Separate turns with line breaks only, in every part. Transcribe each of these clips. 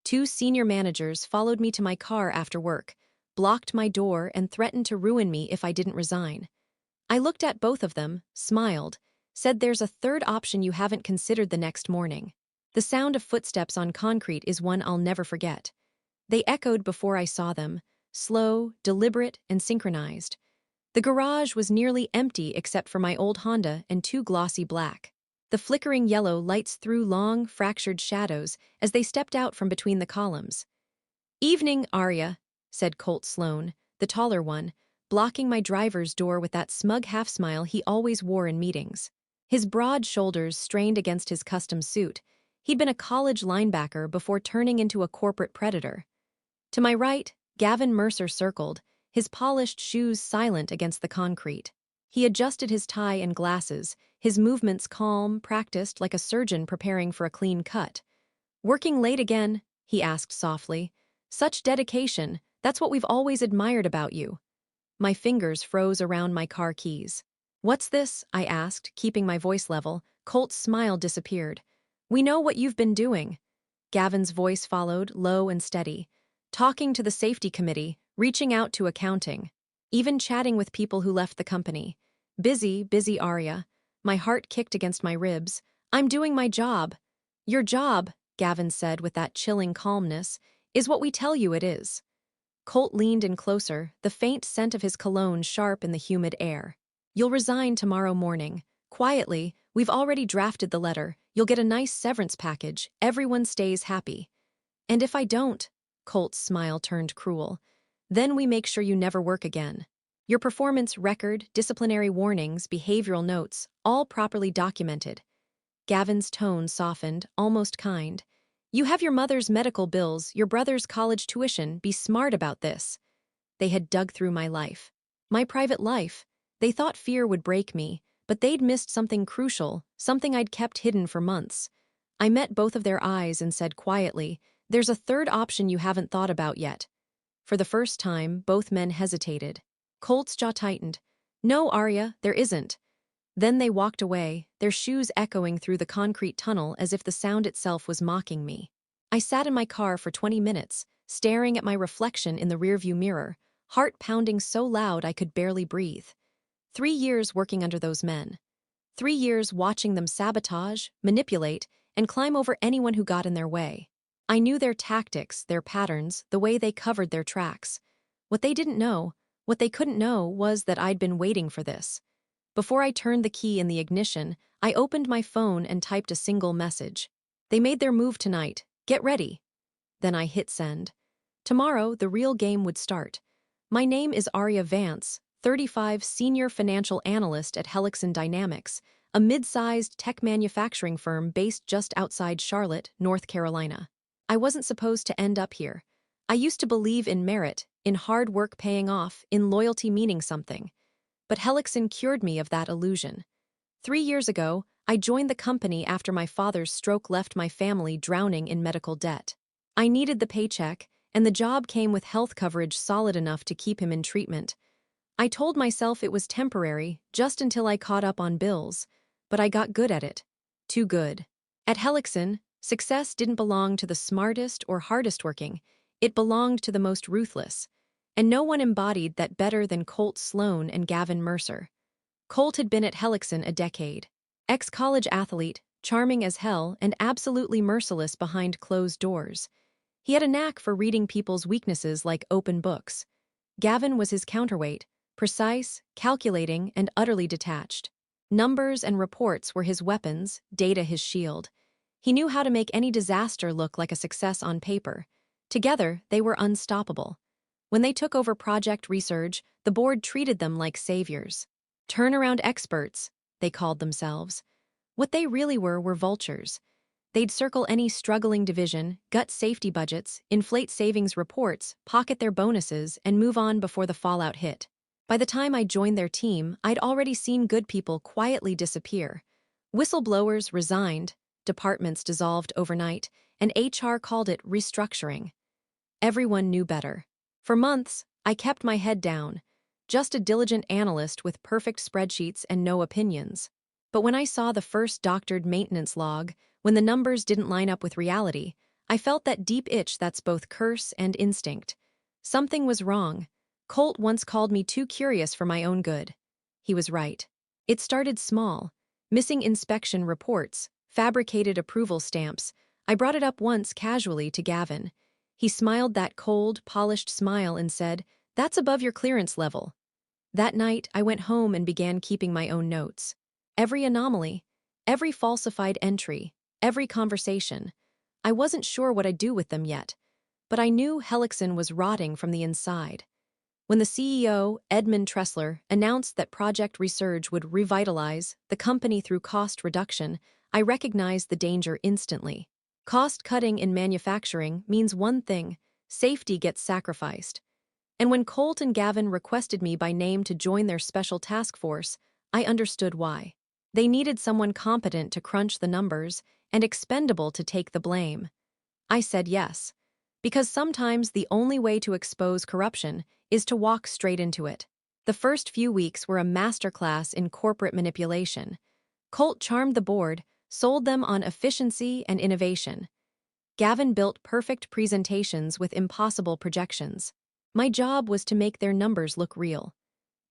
2 senior managers followed me to my car after work, blocked my door, and threatened to ruin me if I didn't resign. I looked at both of them, smiled, said there's a third option you haven't considered the next morning. The sound of footsteps on concrete is one I'll never forget. They echoed before I saw them, slow, deliberate, and synchronized. The garage was nearly empty except for my old Honda and 2 glossy black. The flickering yellow lights threw long, fractured shadows as they stepped out from between the columns. "Evening, Arya," said Colt Sloane, the taller one, blocking my driver's door with that smug half-smile he always wore in meetings. His broad shoulders strained against his custom suit. He'd been a college linebacker before turning into a corporate predator. To my right, Gavin Mercer circled, his polished shoes silent against the concrete. He adjusted his tie and glasses, his movements calm, practiced like a surgeon preparing for a clean cut. "Working late again?" he asked softly. "Such dedication, that's what we've always admired about you." My fingers froze around my car keys. "What's this?" I asked, keeping my voice level. Colt's smile disappeared. "We know what you've been doing." Gavin's voice followed, low and steady. "Talking to the safety committee, reaching out to accounting, even chatting with people who left the company. Busy, busy, Arya." My heart kicked against my ribs. "I'm doing my job." "Your job," Gavin said with that chilling calmness, "is what we tell you it is." Colt leaned in closer, the faint scent of his cologne sharp in the humid air. "You'll resign tomorrow morning. Quietly, we've already drafted the letter. You'll get a nice severance package. Everyone stays happy." "And if I don't?" Colt's smile turned cruel. "Then we make sure you never work again. Your performance record, disciplinary warnings, behavioral notes, all properly documented." Gavin's tone softened, almost kind. "You have your mother's medical bills, your brother's college tuition. Be smart about this." They had dug through my life. My private life. They thought fear would break me, but they'd missed something crucial, something I'd kept hidden for months. I met both of their eyes and said quietly, "There's a third option you haven't thought about yet." For the first time, both men hesitated. Colt's jaw tightened. "No, Arya, there isn't." Then they walked away, their shoes echoing through the concrete tunnel as if the sound itself was mocking me. I sat in my car for 20 minutes, staring at my reflection in the rearview mirror, heart pounding so loud I could barely breathe. 3 years working under those men. 3 years watching them sabotage, manipulate, and climb over anyone who got in their way. I knew their tactics, their patterns, the way they covered their tracks. What they didn't know, what they couldn't know, was that I'd been waiting for this. Before I turned the key in the ignition, I opened my phone and typed a single message. "They made their move tonight. Get ready." Then I hit send. Tomorrow, the real game would start. My name is Arya Vance, 35, senior financial analyst at Helixson Dynamics, a mid-sized tech manufacturing firm based just outside Charlotte, North Carolina. I wasn't supposed to end up here. I used to believe in merit, in hard work paying off, in loyalty meaning something. But Helixson cured me of that illusion. 3 years ago, I joined the company after my father's stroke left my family drowning in medical debt. I needed the paycheck, and the job came with health coverage solid enough to keep him in treatment. I told myself it was temporary, just until I caught up on bills, but I got good at it. Too good. At Helixson, success didn't belong to the smartest or hardest working, it belonged to the most ruthless. And no one embodied that better than Colt Sloane and Gavin Mercer. Colt had been at Helixson a decade. Ex-college athlete, charming as hell, and absolutely merciless behind closed doors. He had a knack for reading people's weaknesses like open books. Gavin was his counterweight, precise, calculating, and utterly detached. Numbers and reports were his weapons, data his shield. He knew how to make any disaster look like a success on paper. Together, they were unstoppable. When they took over project research, the board treated them like saviors. Turnaround experts, they called themselves. What they really were vultures. They'd circle any struggling division, gut safety budgets, inflate savings reports, pocket their bonuses, and move on before the fallout hit. By the time I joined their team, I'd already seen good people quietly disappear. Whistleblowers resigned, departments dissolved overnight, and HR called it restructuring. Everyone knew better. For months, I kept my head down, just a diligent analyst with perfect spreadsheets and no opinions. But when I saw the first doctored maintenance log, when the numbers didn't line up with reality, I felt that deep itch that's both curse and instinct. Something was wrong. Colt once called me too curious for my own good. He was right. It started small. Missing inspection reports, fabricated approval stamps. I brought it up once casually to Gavin. He smiled that cold, polished smile and said, "That's above your clearance level." That night, I went home and began keeping my own notes. Every anomaly, every falsified entry, every conversation. I wasn't sure what I'd do with them yet, but I knew Helixson was rotting from the inside. When the CEO, Edmund Tressler, announced that Project Resurge would revitalize the company through cost reduction, I recognized the danger instantly. Cost cutting in manufacturing means one thing: safety gets sacrificed. And when Colt and Gavin requested me by name to join their special task force, I understood why. They needed someone competent to crunch the numbers and expendable to take the blame. I said yes, because sometimes the only way to expose corruption is to walk straight into it. The first few weeks were a masterclass in corporate manipulation. Colt charmed the board, sold them on efficiency and innovation. Gavin built perfect presentations with impossible projections. My job was to make their numbers look real.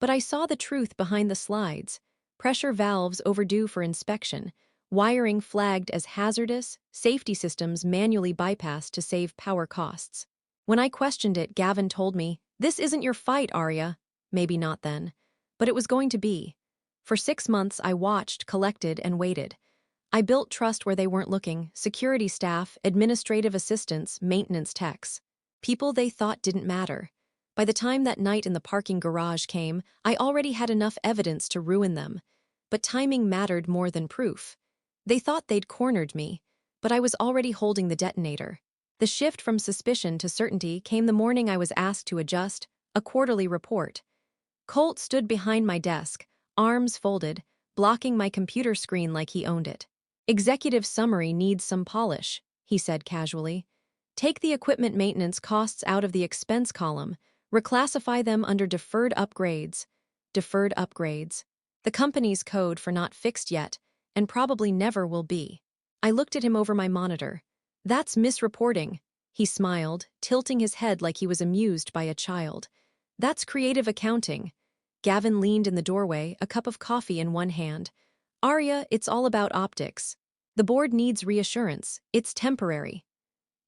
But I saw the truth behind the slides: pressure valves overdue for inspection, wiring flagged as hazardous, safety systems manually bypassed to save power costs. When I questioned it, Gavin told me, "This isn't your fight, Arya." Maybe not then, but it was going to be. For 6 months, I watched, collected, and waited. I built trust where they weren't looking: security staff, administrative assistants, maintenance techs. People they thought didn't matter. By the time that night in the parking garage came, I already had enough evidence to ruin them. But timing mattered more than proof. They thought they'd cornered me, but I was already holding the detonator. The shift from suspicion to certainty came the morning I was asked to adjust a quarterly report. Colt stood behind my desk, arms folded, blocking my computer screen like he owned it. "Executive summary needs some polish," he said casually. "Take the equipment maintenance costs out of the expense column, reclassify them under deferred upgrades." Deferred upgrades. The company's code for not fixed yet, and probably never will be. I looked at him over my monitor. "That's misreporting." He smiled, tilting his head like he was amused by a child. "That's creative accounting." Gavin leaned in the doorway, a cup of coffee in one hand. "Arya, it's all about optics. The board needs reassurance. It's temporary."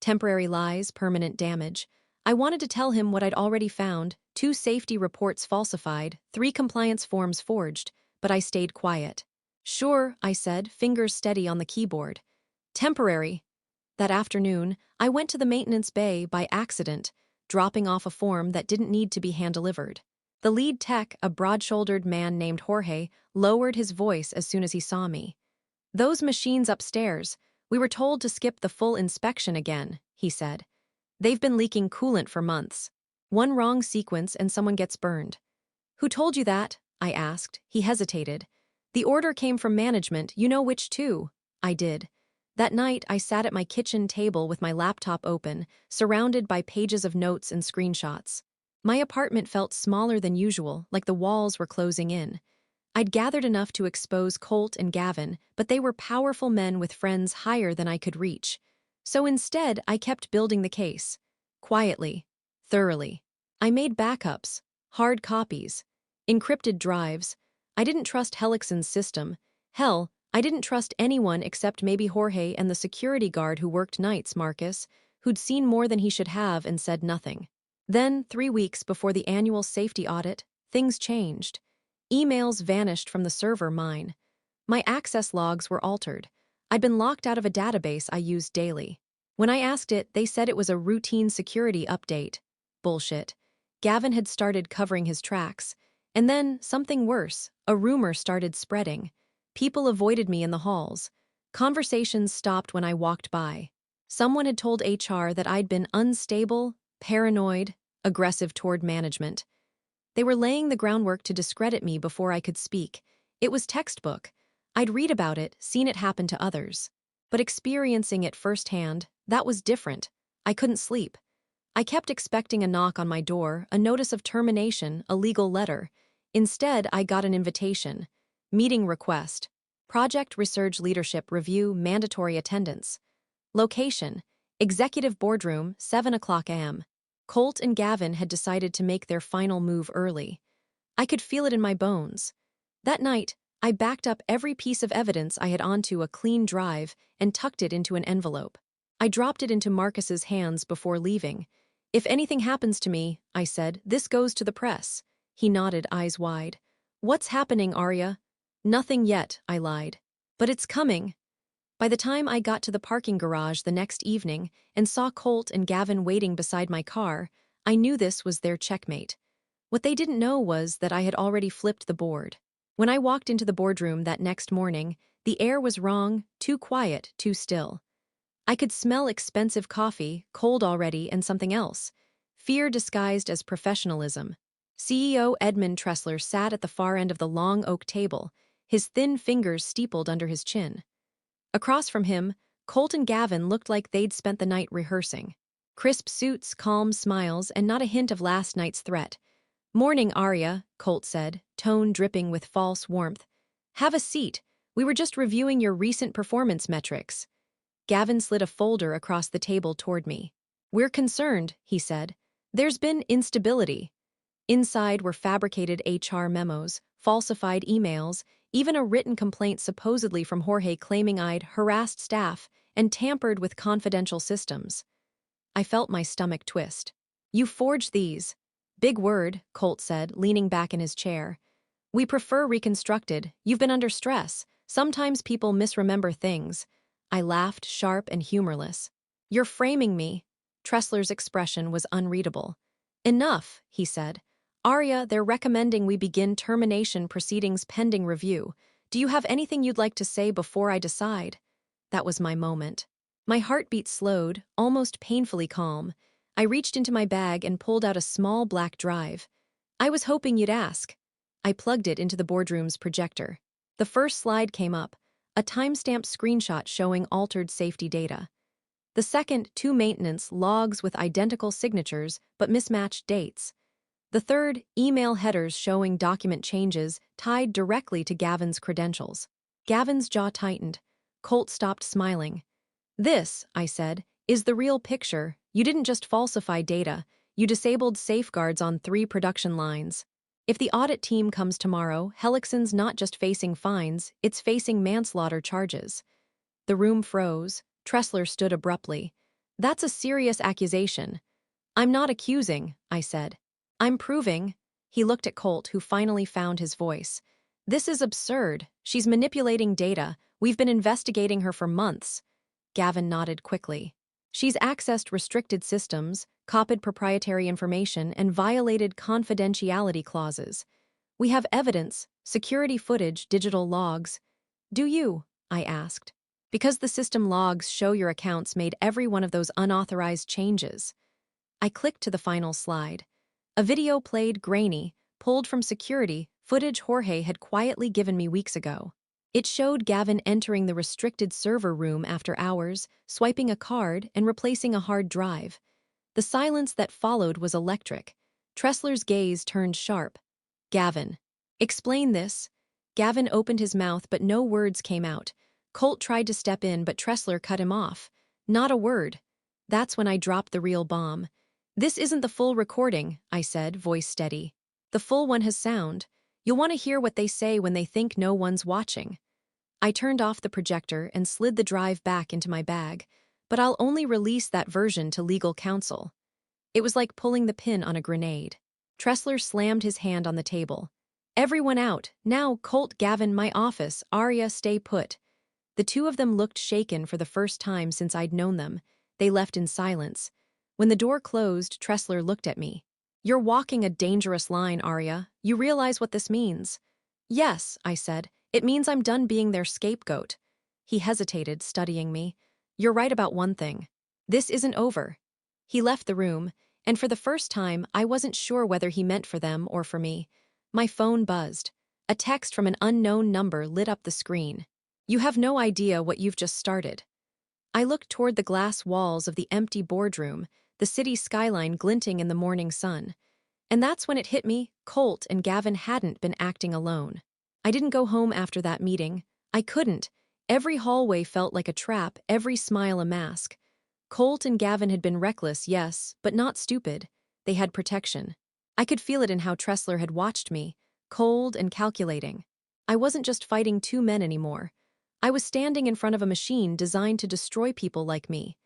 Temporary lies, permanent damage. I wanted to tell him what I'd already found: 2 safety reports falsified, 3 compliance forms forged, but I stayed quiet. "Sure," I said, fingers steady on the keyboard. "Temporary." That afternoon, I went to the maintenance bay by accident, dropping off a form that didn't need to be hand-delivered. The lead tech, a broad-shouldered man named Jorge, lowered his voice as soon as he saw me. "Those machines upstairs, we were told to skip the full inspection again," he said. "They've been leaking coolant for months. One wrong sequence and someone gets burned." "Who told you that?" I asked. He hesitated. "The order came from management, you know which too." I did. That night, I sat at my kitchen table with my laptop open, surrounded by pages of notes and screenshots. My apartment felt smaller than usual, like the walls were closing in. I'd gathered enough to expose Colt and Gavin, but they were powerful men with friends higher than I could reach. So instead, I kept building the case. Quietly. Thoroughly. I made backups. Hard copies. Encrypted drives. I didn't trust Helixson's system. Hell, I didn't trust anyone except maybe Jorge and the security guard who worked nights, Marcus, who'd seen more than he should have and said nothing. Then, 3 weeks before the annual safety audit, things changed. Emails vanished from the server mine. My access logs were altered. I'd been locked out of a database I used daily. When I asked it, they said it was a routine security update. Bullshit. Gavin had started covering his tracks. And then, something worse, a rumor started spreading. People avoided me in the halls. Conversations stopped when I walked by. Someone had told HR that I'd been unstable, paranoid, aggressive toward management. They were laying the groundwork to discredit me before I could speak. It was textbook. I'd read about it, seen it happen to others. But experiencing it firsthand, that was different. I couldn't sleep. I kept expecting a knock on my door, a notice of termination, a legal letter. Instead, I got an invitation. Meeting request. Project Resurge Leadership Review, mandatory attendance. Location: Executive boardroom, 7 o'clock a.m. Colt and Gavin had decided to make their final move early. I could feel it in my bones. That night, I backed up every piece of evidence I had onto a clean drive and tucked it into an envelope. I dropped it into Marcus's hands before leaving. "If anything happens to me," I said, "this goes to the press." He nodded, eyes wide. "What's happening, Arya?" "Nothing yet," I lied. "But it's coming." By the time I got to the parking garage the next evening and saw Colt and Gavin waiting beside my car, I knew this was their checkmate. What they didn't know was that I had already flipped the board. When I walked into the boardroom that next morning, the air was wrong, too quiet, too still. I could smell expensive coffee, cold already, and something else. Fear disguised as professionalism. CEO Edmund Tressler sat at the far end of the long oak table, his thin fingers steepled under his chin. Across from him, Colt and Gavin looked like they'd spent the night rehearsing. Crisp suits, calm smiles, and not a hint of last night's threat. "Morning, Arya," Colt said, tone dripping with false warmth. "Have a seat. We were just reviewing your recent performance metrics." Gavin slid a folder across the table toward me. "We're concerned," he said. "There's been instability." Inside were fabricated HR memos, falsified emails, even a written complaint supposedly from Jorge claiming I'd harassed staff and tampered with confidential systems. I felt my stomach twist. "You forged these." "Big word," Colt said, leaning back in his chair. "We prefer reconstructed. You've been under stress. Sometimes people misremember things." I laughed, sharp and humorless. "You're framing me." Tressler's expression was unreadable. "Enough," he said. "Arya, they're recommending we begin termination proceedings pending review. Do you have anything you'd like to say before I decide?" That was my moment. My heartbeat slowed, almost painfully calm. I reached into my bag and pulled out a small black drive. "I was hoping you'd ask." I plugged it into the boardroom's projector. The first slide came up, a timestamped screenshot showing altered safety data. The second, 2 maintenance logs with identical signatures but mismatched dates. The third, email headers showing document changes tied directly to Gavin's credentials. Gavin's jaw tightened. Colt stopped smiling. "This," I said, "is the real picture. You didn't just falsify data. You disabled safeguards on 3 production lines. If the audit team comes tomorrow, Helixson's not just facing fines, it's facing manslaughter charges." The room froze. Tressler stood abruptly. "That's a serious accusation." "I'm not accusing," I said. "I'm proving." He looked at Colt, who finally found his voice. "This is absurd. She's manipulating data. We've been investigating her for months." Gavin nodded quickly. "She's accessed restricted systems, copied proprietary information, and violated confidentiality clauses. We have evidence, security footage, digital logs." "Do you?" I asked. "Because the system logs show your accounts made every one of those unauthorized changes." I clicked to the final slide. A video played, grainy, pulled from security, footage Jorge had quietly given me weeks ago. It showed Gavin entering the restricted server room after hours, swiping a card and replacing a hard drive. The silence that followed was electric. Tressler's gaze turned sharp. "Gavin." "Explain this." Gavin opened his mouth but no words came out. Colt tried to step in but Tressler cut him off. "Not a word." That's when I dropped the real bomb. "This isn't the full recording," I said, voice steady. "The full one has sound. You'll want to hear what they say when they think no one's watching." I turned off the projector and slid the drive back into my bag, but I'll only release that version to legal counsel. It was like pulling the pin on a grenade. Tressler slammed his hand on the table. "Everyone out. Now, Colt, Gavin, my office. Arya, stay put." The two of them looked shaken for the first time since I'd known them. They left in silence. When the door closed, Tressler looked at me. "You're walking a dangerous line, Arya. You realize what this means?" "Yes," I said. "It means I'm done being their scapegoat." He hesitated, studying me. "You're right about one thing. This isn't over." He left the room, and for the first time, I wasn't sure whether he meant for them or for me. My phone buzzed. A text from an unknown number lit up the screen. "You have no idea what you've just started." I looked toward the glass walls of the empty boardroom, the city skyline glinting in the morning sun. And that's when it hit me, Colt and Gavin hadn't been acting alone. I didn't go home after that meeting. I couldn't. Every hallway felt like a trap, every smile a mask. Colt and Gavin had been reckless, yes, but not stupid. They had protection. I could feel it in how Tressler had watched me, cold and calculating. I wasn't just fighting two men anymore. I was standing in front of a machine designed to destroy people like me.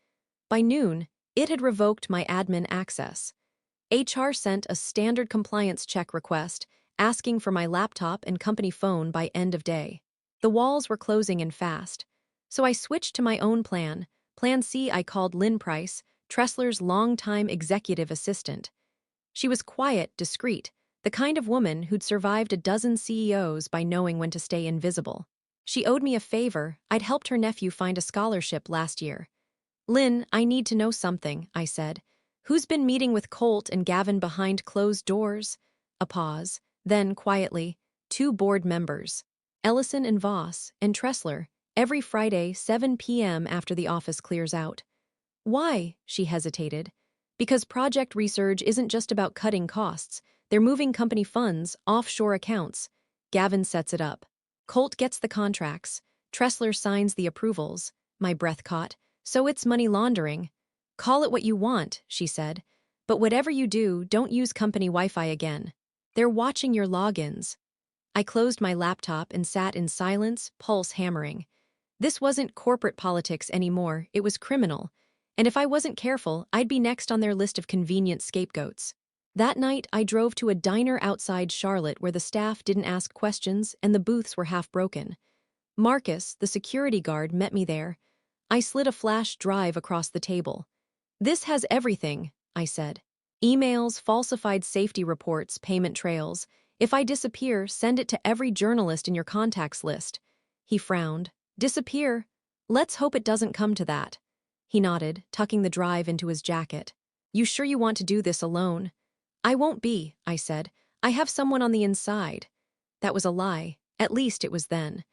By noon, it had revoked my admin access. HR sent a standard compliance check request asking for my laptop and company phone by end of day. The walls were closing in fast, so I switched to my own plan. Plan C. I called Lynn Price, Tressler's longtime executive assistant. She was quiet, discreet, the kind of woman who'd survived a dozen CEOs by knowing when to stay invisible. She owed me a favor. I'd helped her nephew find a scholarship last year. Lynn, I need to know something, I said. Who's been meeting with Colt and Gavin behind closed doors? A pause. Then, quietly, two board members. Ellison and Voss, and Tressler, every Friday, 7 p.m. after the office clears out. Why? She hesitated. Because project research isn't just about cutting costs. They're moving company funds, offshore accounts. Gavin sets it up. Colt gets the contracts. Tressler signs the approvals. My breath caught. So it's money laundering. Call it what you want, she said. But whatever you do, don't use company Wi-Fi again. They're watching your logins. I closed my laptop and sat in silence, pulse hammering. This wasn't corporate politics anymore, it was criminal. And if I wasn't careful, I'd be next on their list of convenient scapegoats. That night, I drove to a diner outside Charlotte where the staff didn't ask questions and the booths were half broken. Marcus, the security guard, met me there. I slid a flash drive across the table. This has everything, I said. Emails, falsified safety reports, payment trails. If I disappear, send it to every journalist in your contacts list. He frowned. Disappear? Let's hope it doesn't come to that. He nodded, tucking the drive into his jacket. You sure you want to do this alone? I won't be, I said. I have someone on the inside. That was a lie. At least it was then.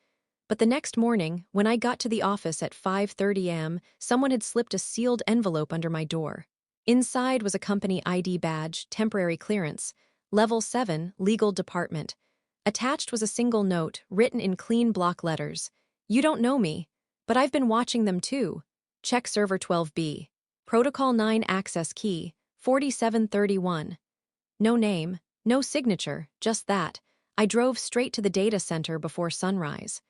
But the next morning, when I got to the office at 5:30 a.m., someone had slipped a sealed envelope under my door. Inside was a company ID badge, temporary clearance, Level 7, Legal Department. Attached was a single note, written in clean block letters. You don't know me, but I've been watching them too. Check Server 12B. Protocol 9 access key, 4731. No name, no signature, just that. I drove straight to the data center before sunrise.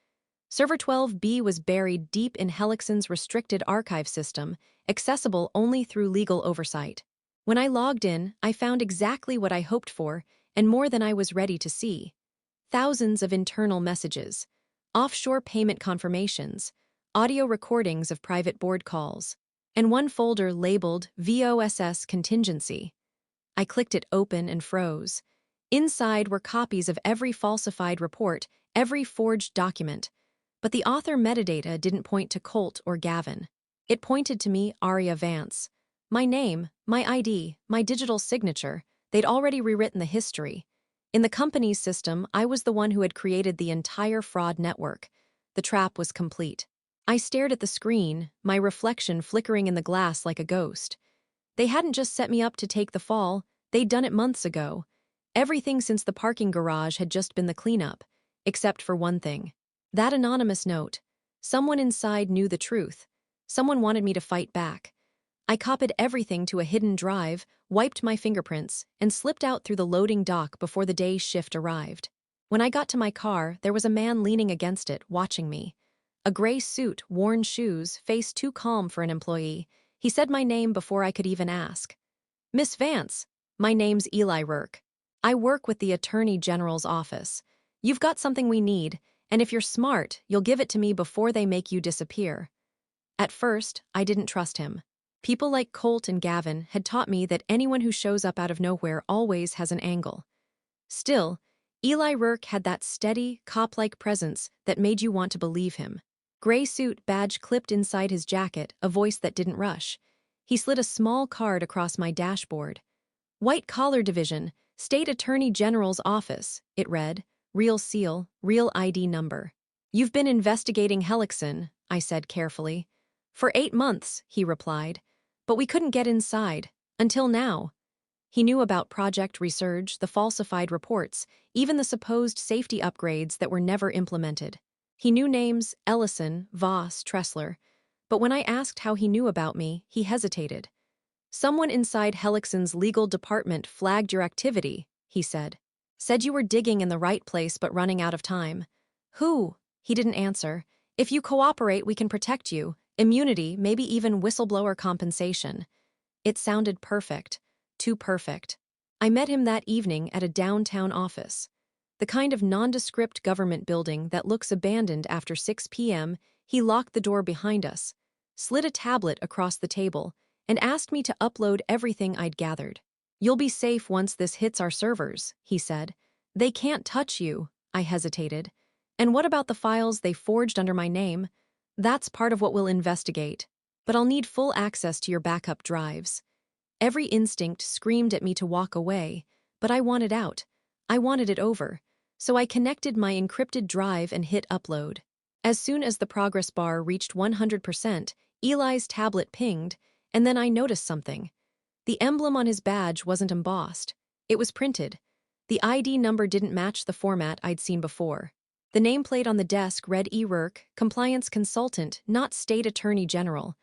Server 12B was buried deep in Helixson's restricted archive system, accessible only through legal oversight. When I logged in, I found exactly what I hoped for, and more than I was ready to see. Thousands of internal messages, offshore payment confirmations, audio recordings of private board calls, and one folder labeled VOSS Contingency. I clicked it open and froze. Inside were copies of every falsified report, every forged document. But the author metadata didn't point to Colt or Gavin. It pointed to me, Aria Vance. My name, my ID, my digital signature, they'd already rewritten the history. In the company's system, I was the one who had created the entire fraud network. The trap was complete. I stared at the screen, my reflection flickering in the glass like a ghost. They hadn't just set me up to take the fall, they'd done it months ago. Everything since the parking garage had just been the cleanup, except for one thing. That anonymous note. Someone inside knew the truth. Someone wanted me to fight back. I copied everything to a hidden drive, wiped my fingerprints, and slipped out through the loading dock before the day's shift arrived. When I got to my car, there was a man leaning against it, watching me. A gray suit, worn shoes, face too calm for an employee. He said my name before I could even ask. Miss Vance, my name's Eli Rourke. I work with the Attorney General's office. You've got something we need, and if you're smart, you'll give it to me before they make you disappear. At first, I didn't trust him. People like Colt and Gavin had taught me that anyone who shows up out of nowhere always has an angle. Still, Eli Rourke had that steady, cop-like presence that made you want to believe him. Gray suit, badge clipped inside his jacket, a voice that didn't rush. He slid a small card across my dashboard. White Collar Division, State Attorney General's Office, it read. Real seal, real ID number. You've been investigating Helixson, I said carefully. For 8 months, he replied. But we couldn't get inside. Until now. He knew about Project Resurge, the falsified reports, even the supposed safety upgrades that were never implemented. He knew names Ellison, Voss, Tressler. But when I asked how he knew about me, he hesitated. Someone inside Helixson's legal department flagged your activity, he said. Said you were digging in the right place but running out of time. Who? He didn't answer. If you cooperate, we can protect you. Immunity, maybe even whistleblower compensation. It sounded perfect. Too perfect. I met him that evening at a downtown office. The kind of nondescript government building that looks abandoned after 6 p.m., he locked the door behind us, slid a tablet across the table, and asked me to upload everything I'd gathered. You'll be safe once this hits our servers, he said. They can't touch you, I hesitated. And what about the files they forged under my name? That's part of what we'll investigate. But I'll need full access to your backup drives. Every instinct screamed at me to walk away, but I wanted out. I wanted it over. So I connected my encrypted drive and hit upload. As soon as the progress bar reached 100%, Eli's tablet pinged, and then I noticed something. The emblem on his badge wasn't embossed. It was printed. The ID number didn't match the format I'd seen before. The nameplate on the desk read E. Rourke, Compliance Consultant, not State Attorney General.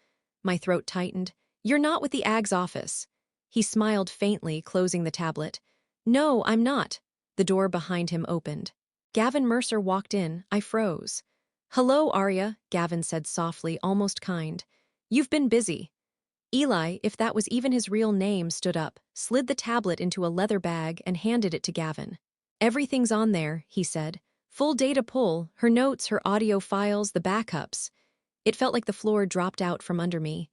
My throat tightened. You're not with the AG's office. He smiled faintly, closing the tablet. No, I'm not. The door behind him opened. Gavin Mercer walked in. I froze. Hello, Arya, Gavin said softly, almost kind. You've been busy. Eli, if that was even his real name, stood up, slid the tablet into a leather bag, and handed it to Gavin. Everything's on there, he said. Full data pull, her notes, her audio files, the backups. It felt like the floor dropped out from under me.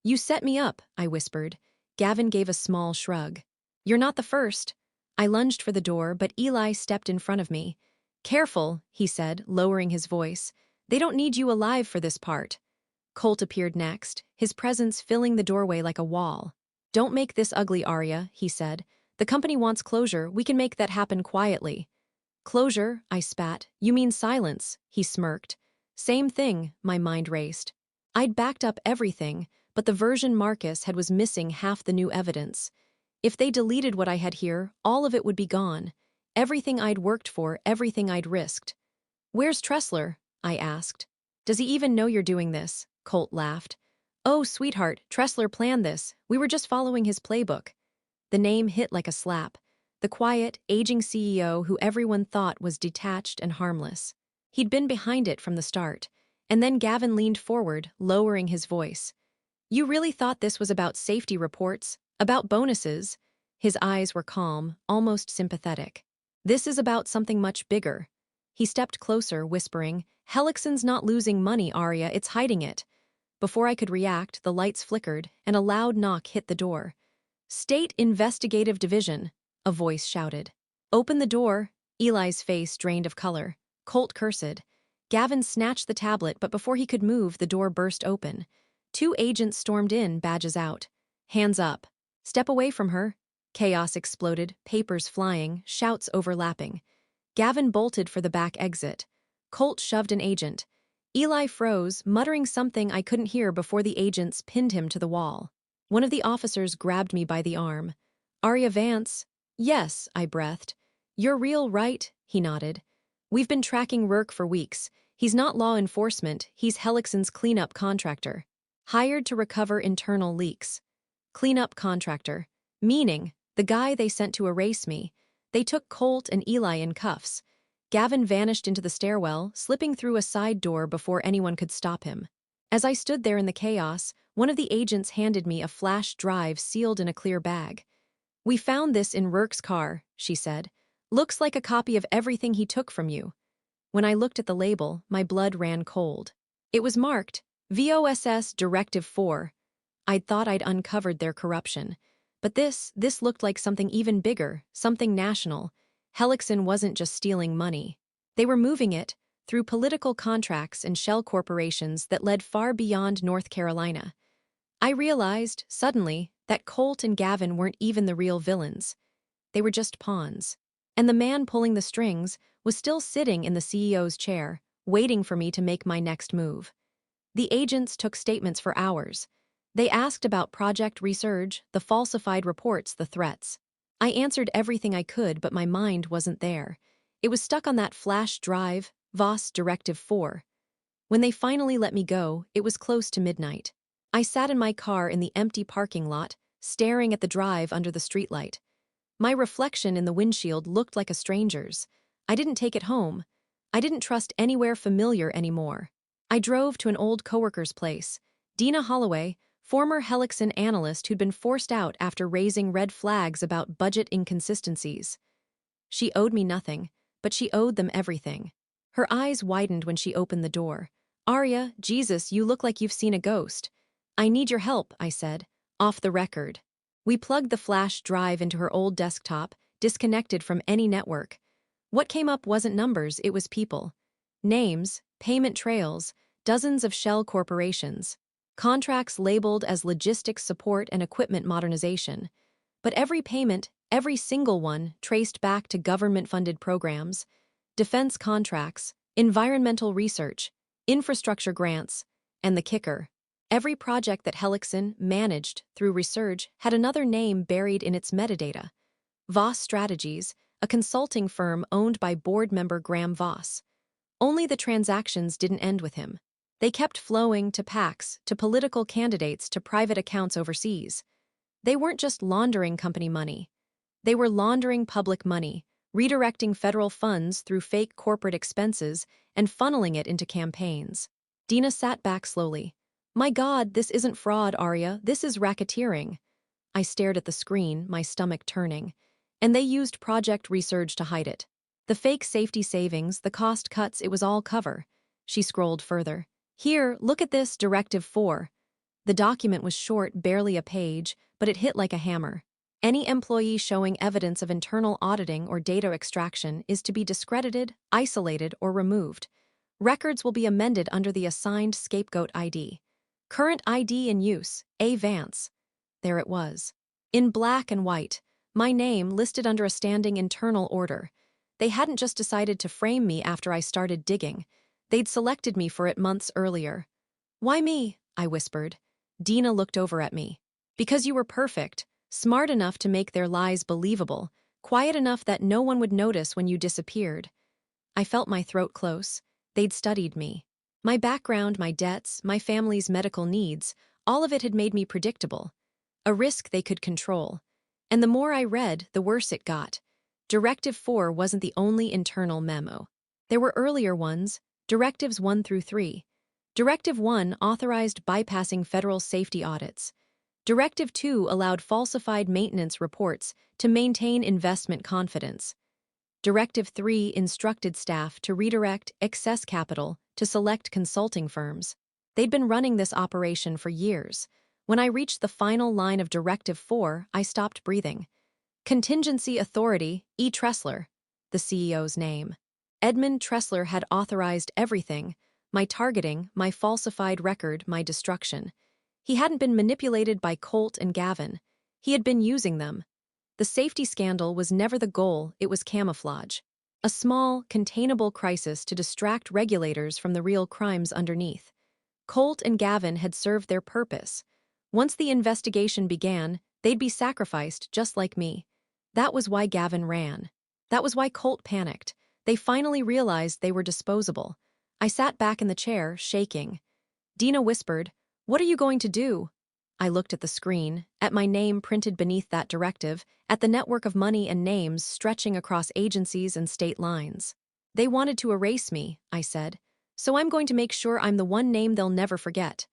You set me up, I whispered. Gavin gave a small shrug. You're not the first. I lunged for the door, but Eli stepped in front of me. Careful, he said, lowering his voice. They don't need you alive for this part. Colt appeared next, his presence filling the doorway like a wall. Don't make this ugly, Arya, he said. The company wants closure. We can make that happen quietly. Closure, I spat. You mean silence, he smirked. Same thing, my mind raced. I'd backed up everything, but the version Marcus had was missing half the new evidence. If they deleted what I had here, all of it would be gone. Everything I'd worked for, everything I'd risked. Where's Tressler? I asked. Does he even know you're doing this? Colt laughed. Oh, sweetheart, Tressler planned this. We were just following his playbook. The name hit like a slap. The quiet, aging CEO who everyone thought was detached and harmless. He'd been behind it from the start. And then Gavin leaned forward, lowering his voice. You really thought this was about safety reports? About bonuses? His eyes were calm, almost sympathetic. This is about something much bigger. He stepped closer, whispering, Helixson's not losing money, Arya, it's hiding it. Before I could react, the lights flickered, and a loud knock hit the door. State Investigative Division, a voice shouted. Open the door. Eli's face drained of color. Colt cursed. Gavin snatched the tablet, but before he could move, the door burst open. 2 agents stormed in, badges out. Hands up. Step away from her. Chaos exploded, papers flying, shouts overlapping. Gavin bolted for the back exit. Colt shoved an agent. Eli froze, muttering something I couldn't hear before the agents pinned him to the wall. One of the officers grabbed me by the arm. Arya Vance? Yes, I breathed. You're real, right? He nodded. We've been tracking Rourke for weeks. He's not law enforcement, he's Helixson's cleanup contractor. Hired to recover internal leaks. Cleanup contractor. Meaning, the guy they sent to erase me. They took Colt and Eli in cuffs. Gavin vanished into the stairwell, slipping through a side door before anyone could stop him. As I stood there in the chaos, one of the agents handed me a flash drive sealed in a clear bag. We found this in Rourke's car, she said. Looks like a copy of everything he took from you. When I looked at the label, my blood ran cold. It was marked, VOSS Directive 4. I'd thought I'd uncovered their corruption. But this looked like something even bigger, something national. Helixson wasn't just stealing money. They were moving it through political contracts and shell corporations that led far beyond North Carolina. I realized, suddenly, that Colt and Gavin weren't even the real villains. They were just pawns. And the man pulling the strings was still sitting in the CEO's chair, waiting for me to make my next move. The agents took statements for hours. They asked about project research, the falsified reports, the threats. I answered everything I could, but my mind wasn't there. It was stuck on that flash drive, VOS Directive 4. When they finally let me go, it was close to midnight. I sat in my car in the empty parking lot, staring at the drive under the streetlight. My reflection in the windshield looked like a stranger's. I didn't take it home. I didn't trust anywhere familiar anymore. I drove to an old coworker's place. Dina Holloway, former Helixon analyst who'd been forced out after raising red flags about budget inconsistencies. She owed me nothing, but she owed them everything. Her eyes widened when she opened the door. "Arya, Jesus, you look like you've seen a ghost." "I need your help," I said, off the record. We plugged the flash drive into her old desktop, disconnected from any network. What came up wasn't numbers, it was people. Names, payment trails, dozens of shell corporations. Contracts labeled as logistics support and equipment modernization. But every payment, every single one, traced back to government-funded programs, defense contracts, environmental research, infrastructure grants, and the kicker. Every project that Helixon managed through research had another name buried in its metadata. Voss Strategies, a consulting firm owned by board member Graham Voss. Only the transactions didn't end with him. They kept flowing to PACs, to political candidates, to private accounts overseas. They weren't just laundering company money. They were laundering public money, redirecting federal funds through fake corporate expenses and funneling it into campaigns. Dina sat back slowly. "My God, this isn't fraud, Arya. This is racketeering." I stared at the screen, my stomach turning. And they used Project Resurge to hide it. The fake safety savings, the cost cuts, it was all cover. She scrolled further. "Here, look at this, Directive 4. The document was short, barely a page, but it hit like a hammer. Any employee showing evidence of internal auditing or data extraction is to be discredited, isolated, or removed. Records will be amended under the assigned scapegoat ID. Current ID in use, A. Vance. There it was. In black and white, my name listed under a standing internal order. They hadn't just decided to frame me after I started digging. They'd selected me for it months earlier. "Why me?" I whispered. Dina looked over at me. "Because you were perfect, smart enough to make their lies believable, quiet enough that no one would notice when you disappeared." I felt my throat close. They'd studied me. My background, my debts, my family's medical needs, all of it had made me predictable. A risk they could control. And the more I read, the worse it got. Directive 4 wasn't the only internal memo. There were earlier ones, Directives 1 through 3. Directive 1 authorized bypassing federal safety audits. Directive 2 allowed falsified maintenance reports to maintain investment confidence. Directive 3 instructed staff to redirect excess capital to select consulting firms. They'd been running this operation for years. When I reached the final line of Directive 4, I stopped breathing. Contingency Authority, E. Tressler, the CEO's name. Edmund Tressler had authorized everything, my targeting, my falsified record, my destruction. He hadn't been manipulated by Colt and Gavin. He had been using them. The safety scandal was never the goal, it was camouflage. A small, containable crisis to distract regulators from the real crimes underneath. Colt and Gavin had served their purpose. Once the investigation began, they'd be sacrificed just like me. That was why Gavin ran. That was why Colt panicked. They finally realized they were disposable. I sat back in the chair, shaking. Dina whispered, "What are you going to do?" I looked at the screen, at my name printed beneath that directive, at the network of money and names stretching across agencies and state lines. "They wanted to erase me," I said, "so I'm going to make sure I'm the one name they'll never forget."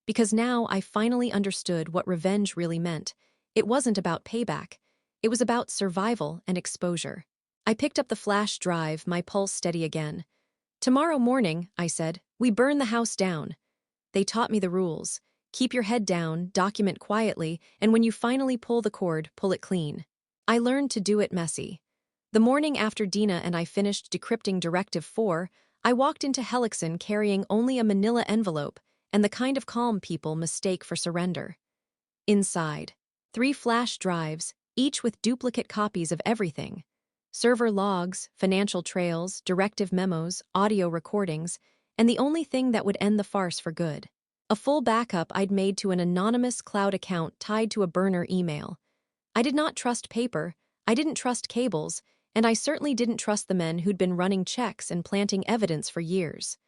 Because now I finally understood what revenge really meant. It wasn't about payback. It was about survival and exposure. I picked up the flash drive, my pulse steady again. "Tomorrow morning," I said, "we burn the house down." They taught me the rules. Keep your head down, document quietly, and when you finally pull the cord, pull it clean. I learned to do it messy. The morning after Dina and I finished decrypting Directive 4, I walked into Helixon carrying only a manila envelope and the kind of calm people mistake for surrender. Inside, 3 flash drives, each with duplicate copies of everything. Server logs, financial trails, directive memos, audio recordings, and the only thing that would end the farce for good. A full backup I'd made to an anonymous cloud account tied to a burner email. I did not trust paper, I didn't trust cables, and I certainly didn't trust the men who'd been running checks and planting evidence for years.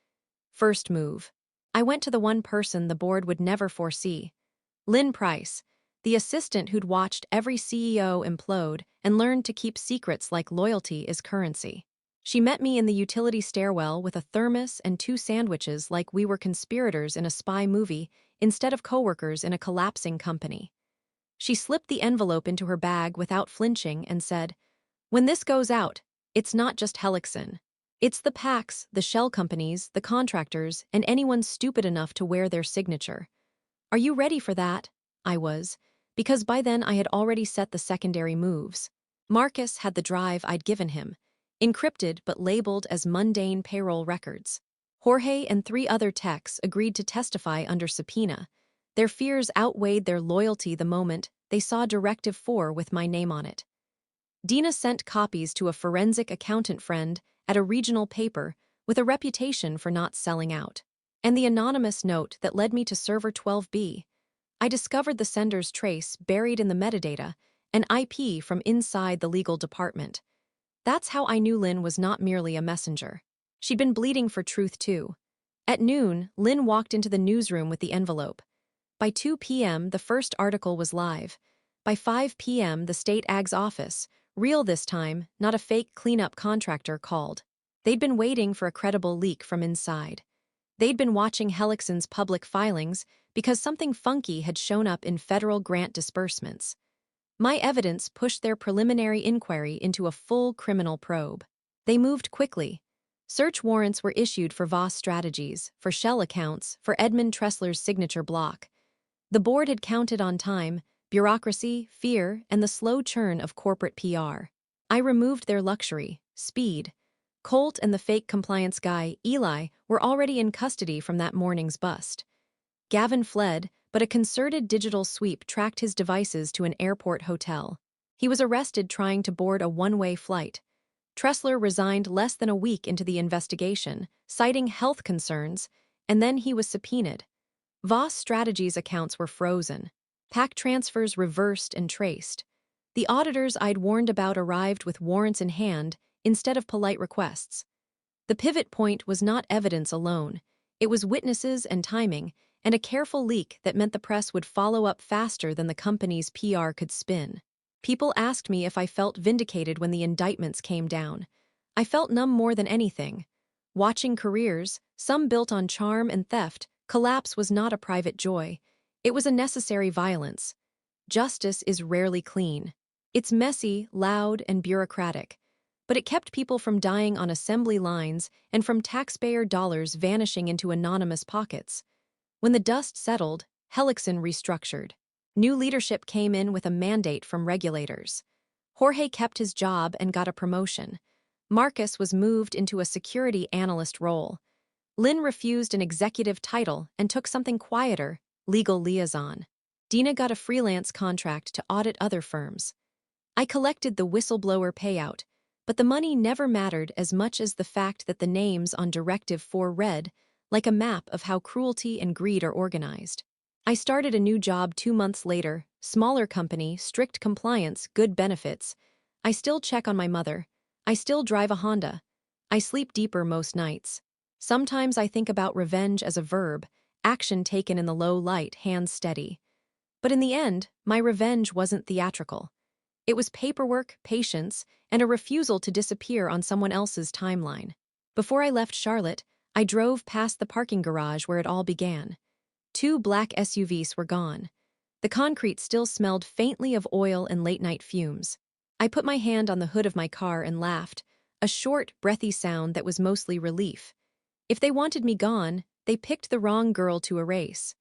First move. I went to the one person the board would never foresee. Lynn Price, the assistant who'd watched every CEO implode and learned to keep secrets like loyalty is currency. She met me in the utility stairwell with a thermos and 2 sandwiches like we were conspirators in a spy movie instead of coworkers in a collapsing company. She slipped the envelope into her bag without flinching and said, "When this goes out, it's not just Helixson. It's the PACs, the shell companies, the contractors, and anyone stupid enough to wear their signature. Are you ready for that?" I was, because by then I had already set the secondary moves. Marcus had the drive I'd given him, encrypted but labeled as mundane payroll records. Jorge and 3 other techs agreed to testify under subpoena. Their fears outweighed their loyalty the moment they saw Directive 4 with my name on it. Dina sent copies to a forensic accountant friend at a regional paper with a reputation for not selling out. And the anonymous note that led me to server 12B. I discovered the sender's trace buried in the metadata, an IP from inside the legal department. That's how I knew Lynn was not merely a messenger. She'd been bleeding for truth too. At noon, Lynn walked into the newsroom with the envelope. By 2 p.m., the first article was live. By 5 p.m., the state ag's office, real this time, not a fake cleanup contractor, called. They'd been waiting for a credible leak from inside. They'd been watching Helixson's public filings because something funky had shown up in federal grant disbursements. My evidence pushed their preliminary inquiry into a full criminal probe. They moved quickly. Search warrants were issued for Voss Strategies, for Shell accounts, for Edmund Tressler's signature block. The board had counted on time, bureaucracy, fear, and the slow churn of corporate PR. I removed their luxury, speed. Colt and the fake compliance guy, Eli, were already in custody from that morning's bust. Gavin fled, but a concerted digital sweep tracked his devices to an airport hotel. He was arrested trying to board a one-way flight. Tressler resigned less than a week into the investigation, citing health concerns, and then he was subpoenaed. Voss Strategies accounts were frozen. PAC transfers reversed and traced. The auditors I'd warned about arrived with warrants in hand instead of polite requests. The pivot point was not evidence alone. It was witnesses and timing, and a careful leak that meant the press would follow up faster than the company's PR could spin. People asked me if I felt vindicated when the indictments came down. I felt numb more than anything. Watching careers, some built on charm and theft, collapse was not a private joy. It was a necessary violence. Justice is rarely clean. It's messy, loud, and bureaucratic. But it kept people from dying on assembly lines and from taxpayer dollars vanishing into anonymous pockets. When the dust settled, Helixson restructured. New leadership came in with a mandate from regulators. Jorge kept his job and got a promotion. Marcus was moved into a security analyst role. Lynn refused an executive title and took something quieter, legal liaison. Dina got a freelance contract to audit other firms. I collected the whistleblower payout, but the money never mattered as much as the fact that the names on Directive 4 read like a map of how cruelty and greed are organized. I started a new job 2 months later, smaller company, strict compliance, good benefits. I still check on my mother. I still drive a Honda. I sleep deeper most nights. Sometimes I think about revenge as a verb, action taken in the low light, hands steady. But in the end, my revenge wasn't theatrical. It was paperwork, patience, and a refusal to disappear on someone else's timeline. Before I left Charlotte, I drove past the parking garage where it all began. 2 black SUVs were gone. The concrete still smelled faintly of oil and late-night fumes. I put my hand on the hood of my car and laughed, a short, breathy sound that was mostly relief. If they wanted me gone, they picked the wrong girl to erase.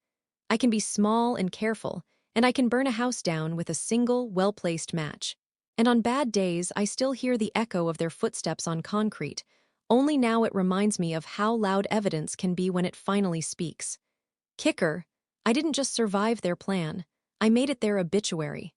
I can be small and careful, and I can burn a house down with a single, well-placed match. And on bad days, I still hear the echo of their footsteps on concrete. Only now it reminds me of how loud evidence can be when it finally speaks. Kicker, I didn't just survive their plan, I made it their obituary.